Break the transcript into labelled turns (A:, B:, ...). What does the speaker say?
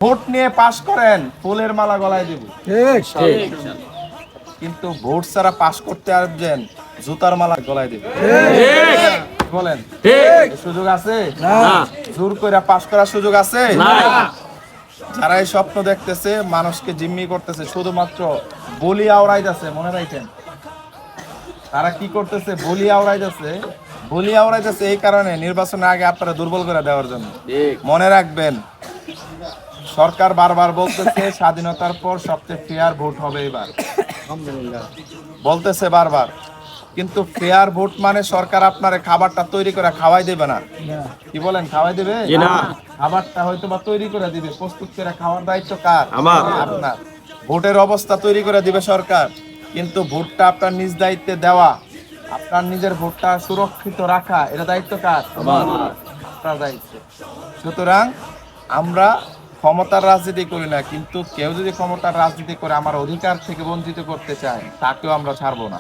A: Vote নিয়ে pass করেন, ফুলের মালা গলায় দেব, কিন্তু ভোট ছাড়া পাস করতে আসবেন, জুতার মালা গলায় দেব। বলেন সুযোগ আছে? জোর করে পাস করার সুযোগ আছে? যারা এই স্বপ্ন দেখতেছে, মানুষকে জিম্মি করতেছে, শুধুমাত্র বলি আওড়াইতেছে, মনে রাখেন তারা কি করতেছে, বলি আওড়াইতেছে। বলি আওড়াইতেছে এই কারণে নির্বাচনের আগে আপনারা দুর্বল করে দেওয়ার জন্য। মনে রাখবেন, সরকার বারবার বলতেছে স্বাধীনতার পর সবচেয়ে ফেয়ার ভোট হবে এবার, বলতেছে বারবার, কিন্তু ফেয়ার ভোট মানে সরকার আপনারে খাবারটা তৈরি করে খাওয়াই দেবে না। কি বলেন, খাওয়াই দেবে? খাবারটা হয়তো বা তৈরি করে দিবে, প্রস্তুত করে খাওয়ার দায়িত্ব কার? আপনার। ভোটের অবস্থা তৈরি করে দিবে সরকার, কিন্তু ভোটটা আপনার নিজ দায়িত্বে দেওয়া, আপনার নিজের ভোটটা সুরক্ষিত রাখা, এটা দায়িত্ব কার? আপনার দায়িত্ব। সুতরাং আমরা ক্ষমতার রাজনীতি করি না, কিন্তু কেউ যদি ক্ষমতার রাজনীতি করে আমার অধিকার থেকে বঞ্চিত করতে চায়, তাকেও আমরা ছাড়বো না।